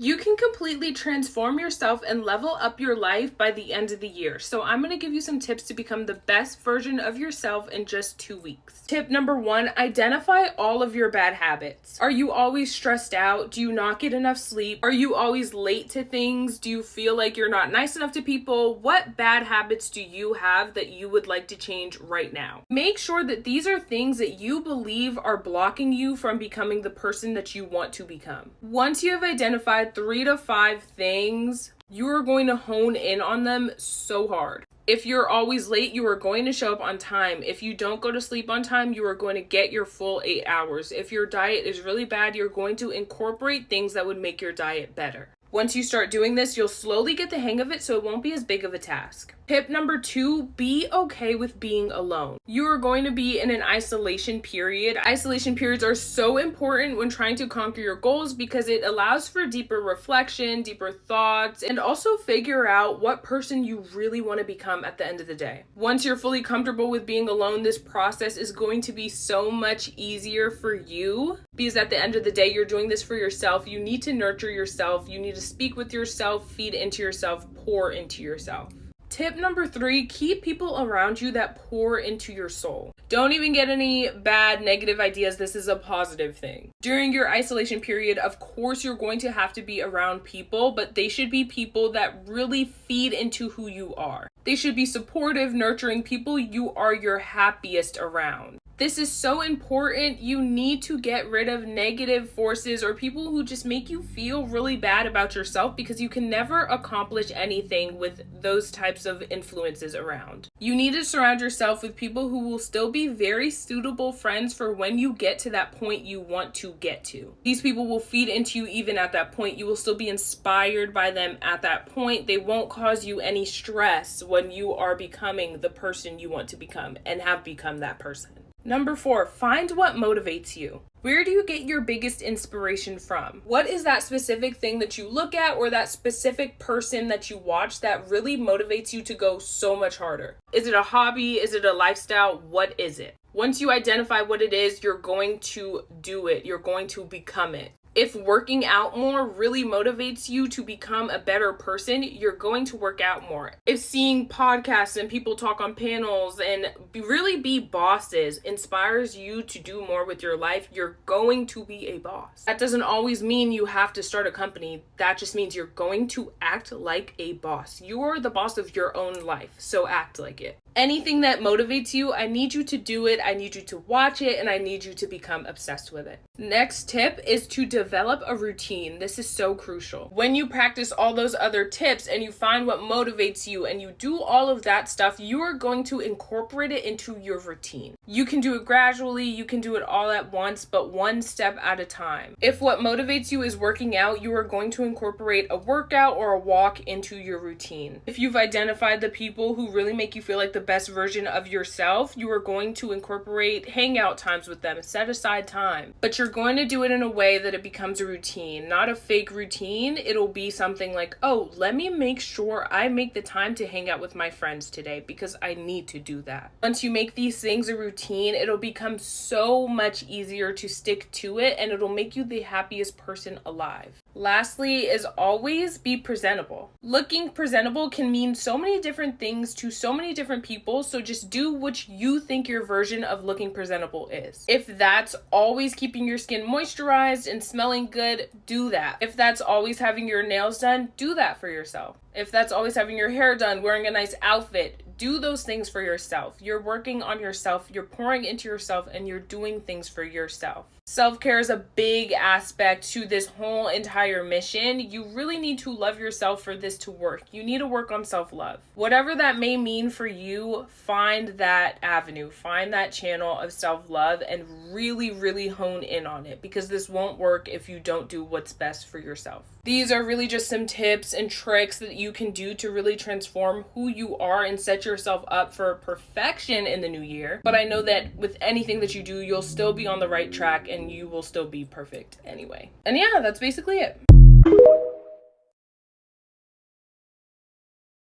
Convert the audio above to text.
You can completely transform yourself and level up your life by the end of the year. So I'm going to give you some tips to become the best version of yourself in just 2 weeks. Tip number 1, identify all of your bad habits. Are you always stressed out? Do you not get enough sleep? Are you always late to things? Do you feel like you're not nice enough to people? What bad habits do you have that you would like to change right now? Make sure that these are things that you believe are blocking you from becoming the person that you want to become. Once you have identified 3 to 5 things, you are going to hone in on them so hard. If you're always late, you are going to show up on time. If you don't go to sleep on time, you are going to get your full 8 hours. If your diet is really bad, you're going to incorporate things that would make your diet better. Once you start doing this, you'll slowly get the hang of it, so it won't be as big of a task. Tip number 2, be okay with being alone. You are going to be in an isolation period. Isolation periods are so important when trying to conquer your goals because it allows for deeper reflection, deeper thoughts, and also figure out what person you really want to become at the end of the day. Once you're fully comfortable with being alone, this process is going to be so much easier for you because at the end of the day, you're doing this for yourself. You need to nurture yourself. You need to speak with yourself, feed into yourself, pour into yourself. Tip number 3, keep people around you that pour into your soul. Don't even get any bad, negative ideas. This is a positive thing. During your isolation period, of course, you're going to have to be around people, but they should be people that really feed into who you are. They should be supportive, nurturing people you are your happiest around. This is so important. You need to get rid of negative forces or people who just make you feel really bad about yourself because you can never accomplish anything with those types of influences around. You need to surround yourself with people who will still be very suitable friends for when you get to that point you want to get to. These people will feed into you even at that point. You will still be inspired by them at that point. They won't cause you any stress when you are becoming the person you want to become and have become that person. Number 4, find what motivates you. Where do you get your biggest inspiration from? What is that specific thing that you look at or that specific person that you watch that really motivates you to go so much harder? Is it a hobby? Is it a lifestyle? What is it? Once you identify what it is, you're going to do it. You're going to become it. If working out more really motivates you to become a better person, you're going to work out more. If seeing podcasts and people talk on panels and really be bosses inspires you to do more with your life, you're going to be a boss. That doesn't always mean you have to start a company. That just means you're going to act like a boss. You're the boss of your own life, so act like it. Anything that motivates you, I need you to do it, I need you to watch it, and I need you to become obsessed with it. Next tip is to develop a routine. This is so crucial. When you practice all those other tips and you find what motivates you and you do all of that stuff, you are going to incorporate it into your routine. You can do it gradually, you can do it all at once, but one step at a time. If what motivates you is working out, you are going to incorporate a workout or a walk into your routine. If you've identified the people who really make you feel like the best version of yourself, you are going to incorporate hangout times with them, set aside time. But you're going to do it in a way that it becomes a routine, not a fake routine. It'll be something like, oh, let me make sure I make the time to hang out with my friends today because I need to do that. Once you make these things a routine, it'll become so much easier to stick to it and it'll make you the happiest person alive. Lastly is always be presentable. Looking presentable can mean so many different things to so many different people, so just do what you think your version of looking presentable is. If that's always keeping your skin moisturized and smelling good, do that. If that's always having your nails done, do that for yourself. If that's always having your hair done, wearing a nice outfit, do those things for yourself. You're working on yourself, you're pouring into yourself, and you're doing things for yourself. Self-care is a big aspect to this whole entire mission. You really need to love yourself for this to work. You need to work on self-love. Whatever that may mean for you, find that avenue, find that channel of self-love and really, really hone in on it because this won't work if you don't do what's best for yourself. These are really just some tips and tricks that you can do to really transform who you are and set yourself up for perfection in the new year. But I know that with anything that you do, you'll still be on the right track and you will still be perfect anyway. And yeah, that's basically it.